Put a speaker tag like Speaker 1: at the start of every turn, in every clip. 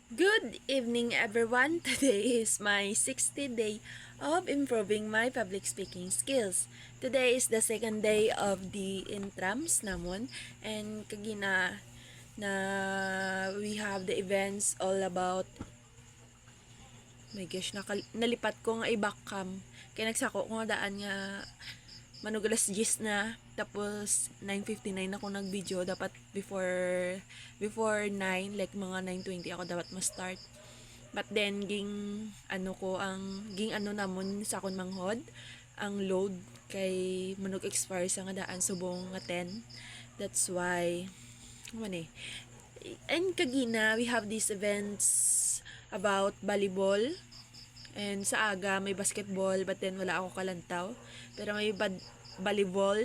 Speaker 1: Good evening, everyone. Today is my 60th day of improving my public speaking skills. Today is the second day of the intrams namon, and kagina na we have the events all about my gosh, nalipat ko nga i-back cam. Kaya nagsako ko nga daan nga manugalas 10 na, tapos 9:59 ako nag-video. Dapat before 9, like mga 9:20 ako dapat ma-start. But then ging ano namon sa akon manghod ang load kay manug expire sa nga daan subong nga 10. That's why man and kagina we have these events about volleyball, and sa aga may basketball, but then wala ako kalantaw. Pero may volleyball,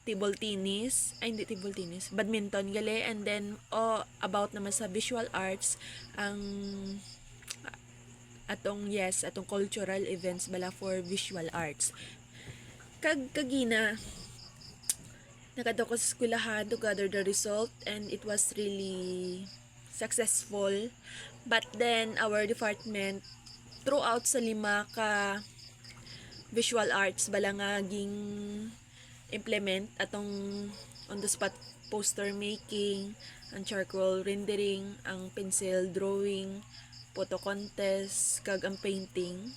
Speaker 1: table tennis, hindi table tennis, badminton gali, and then about naman sa visual arts ang atong cultural events bala for visual arts. Kagina nakadto ko sa eskwelahan to gather the result, and it was really successful. But then our department throughout sa 5 ka visual arts bala nga ging implement atong on the spot poster making, ang charcoal rendering, ang pencil drawing, photo contest, kag ang painting.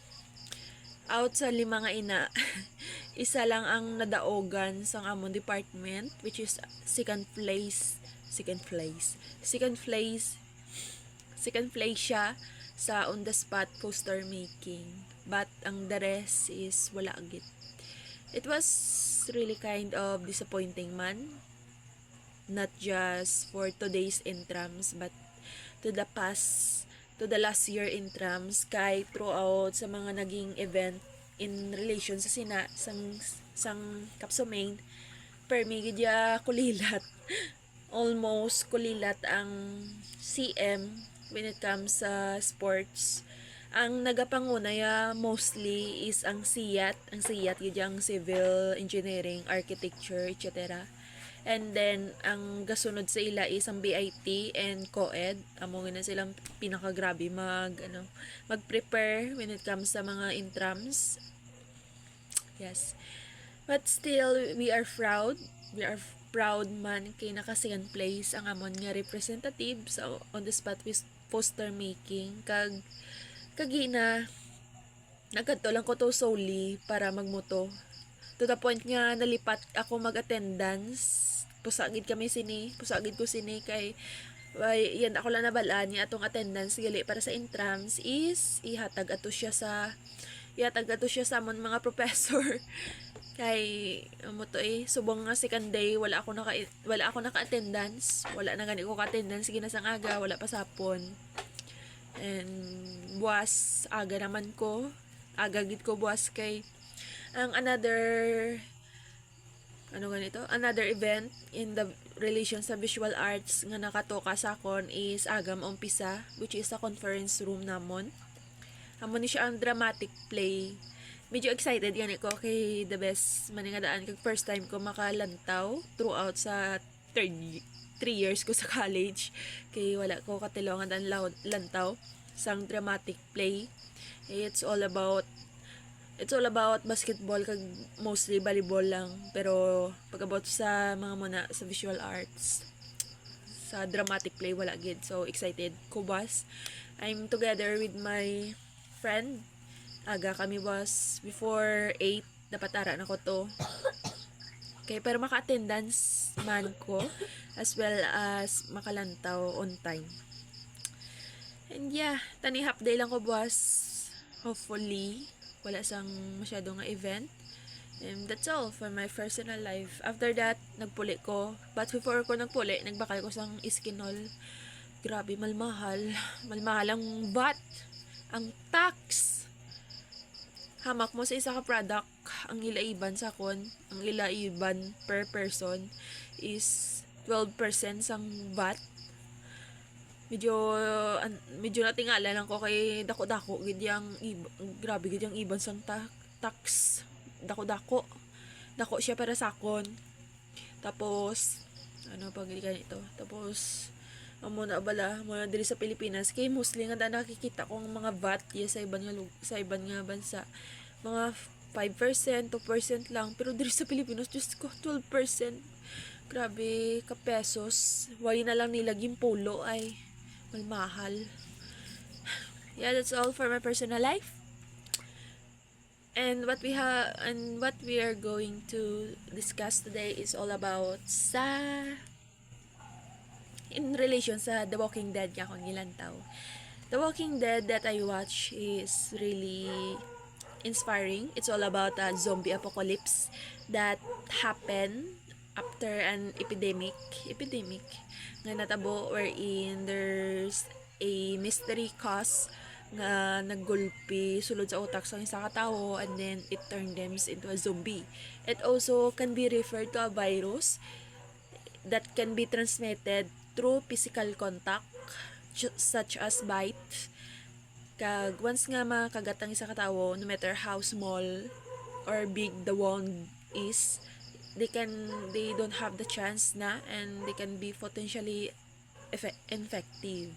Speaker 1: Out sa 5 nga ina, isa lang ang nadaogan sa among department, which is second place siya sa on the spot poster making, but ang the rest is wala git. It was really kind of disappointing man, not just for today's intrams but to the last year intrams, kay throughout sa mga naging event in relation sa sang kapsumain permi gidya kulilat almost kulilat ang CM when it comes sa sports. Ang nagapangunaya mostly is ang SIAT. Ang SIAT yung civil engineering, architecture, etc. And then ang gasunod sa ila is ang BIT and COED. Amo na silang pinakagrabe mag-prepare when it comes sa mga intrams. Yes. But still we are proud man kay naka second place ang amon nga representative sa on the spot with poster making. Kagina nagkadto lang ko to solely para magmoto, to the point nga nalipat ako mag-attendance. Pusagid ko sini kay yan ako lang nabalaan niya atong attendance gali para sa intrams is ihatag ato siya sa amon mga professor. Kay mo to subong nga second day wala ako naka-attendance, wala na gani ko ka-attendance ginasang aga, wala pa sapon. And buwas aga naman ko, aga gid ko buwas kay ang another event in the relation sa visual arts nga nakatoka sa akon is agam umpisa, which is sa conference room namon. Amo ni siya ang dramatic play. Medyo excited gani ko kay the best maningadaan kag first time ko makalantaw throughout sa 3 years ko sa college, kay wala ko katilongan ang lantaw sang dramatic play. It's all about basketball kag mostly volleyball lang, pero pag about sa mga muna sa visual arts, sa dramatic play wala gid. So excited ko bas. I'm together with my friend. Aga kami was before 8 dapat ara na ko to. Okay, pero maka-attendance man ko as well as makalantaw on time. And yeah, tani half day lang ko boss. Hopefully wala sang masyado nga event. And that's all for my personal life. After that, nagpuli ko. But before ko nagpuli, nagbakal ko sang iskinol. Grabe, malmahal. Malmahal ang VAT. Ang tax. Hamak mo sa isa ka product, ang ilaiban sa kon, ang ilaiban per person is 12% sang VAT. Medyo natingala lang ko kay dako-dako gid grabe gid yang iban sang tax. Dako siya para sa kon. Tapos ano pag ganito. Tapos amo na bala mo diri sa Pilipinas kay mostly nga nakikita kong mga VAT sa iban nga sa iban nga bansa mga 5%, 2% lang, pero diri sa Pilipinas just ko 12%. Grabe ka pesos. Why na lang nila polo ay mahal. Yeah, that's all for my personal life. And what we are going to discuss today is all about in relation sa The Walking Dead nga akong gilantaw. The Walking Dead that I watch is really inspiring. It's all about a zombie apocalypse that happened after an epidemic nga natabo wherein there's a mystery cause nga naggulpi sulod sa utak sa isa ka tawo and then it turned them into a zombie. It also can be referred to a virus that can be transmitted through physical contact such as bite. Kag once nga makagat ang isa ka tawo, no matter how small or big the wound is, they don't have the chance na and they can be potentially infective.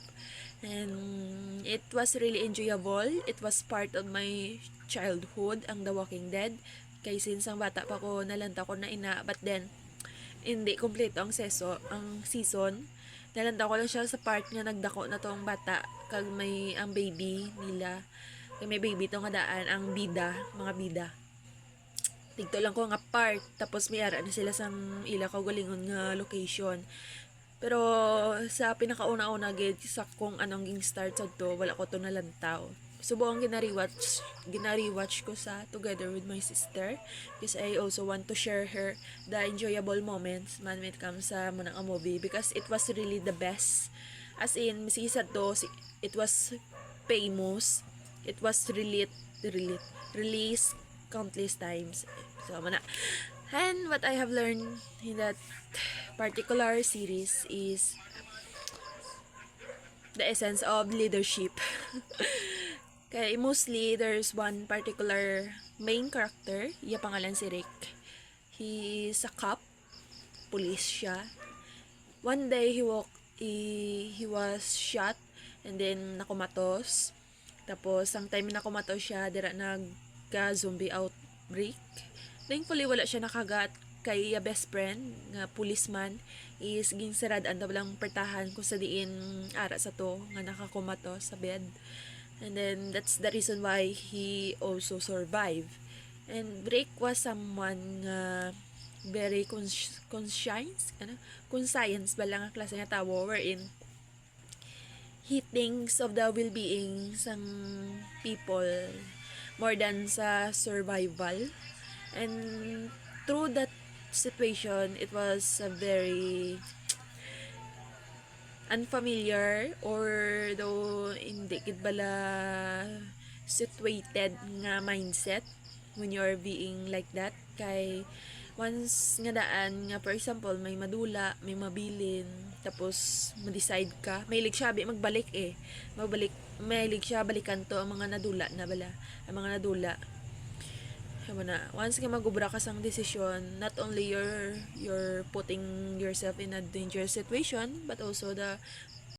Speaker 1: And it was really enjoyable. It was part of my childhood ang The Walking Dead. Kay since ang bata pa ko nalanta ko na ina, but then hindi kompleto ang season. Nalanda ko lang siya sa part nga nagdako na tong bata kag may ang baby nila. Kag may baby tong daan ang mga bida. Tigto lang ko nga part tapos may ara na sila sang ila kaugalingon nga location. Pero sa pinakauna-una gid sa kung anong ging start sa to, wala ko to nalantaw. Subukan ginarewatch ko sa together with my sister because I also want to share her the enjoyable moments man when it comes sa munang movie because it was really the best. As in, misisa to, it was famous. It was released countless times. So, mana. And what I have learned in that particular series is the essence of leadership. Kaya mostly, there's one particular main character, iya pangalan si Rick. He is a cop, police siya. One day, he was shot and then nakumatos. Tapos, ang time na nakumatos siya, dira nagka-zombie outbreak. Thankfully, wala siya nakagat kay best friend nga policeman is ginsarad ang tablang pertahan kung sa diin ara sa to nga nakakumatos sa bed. And then that's the reason why he also survived. And Drake was someone very conscience ba lang ang klase nga tawo wherein he thinks of the well-being sang people more than sa survival. And through that situation, it was a very unfamiliar or though hindi gid bala situated nga mindset when you're being like that. Kay once nga daan nga for example may madula, may mabilin, tapos ma-decide ka, mahilig siya magbalik mahilig siya balikan to ang mga nadula na bala, ang mga nadula. Once nga magubra ka sang desisyon, not only you're putting yourself in a dangerous situation, but also the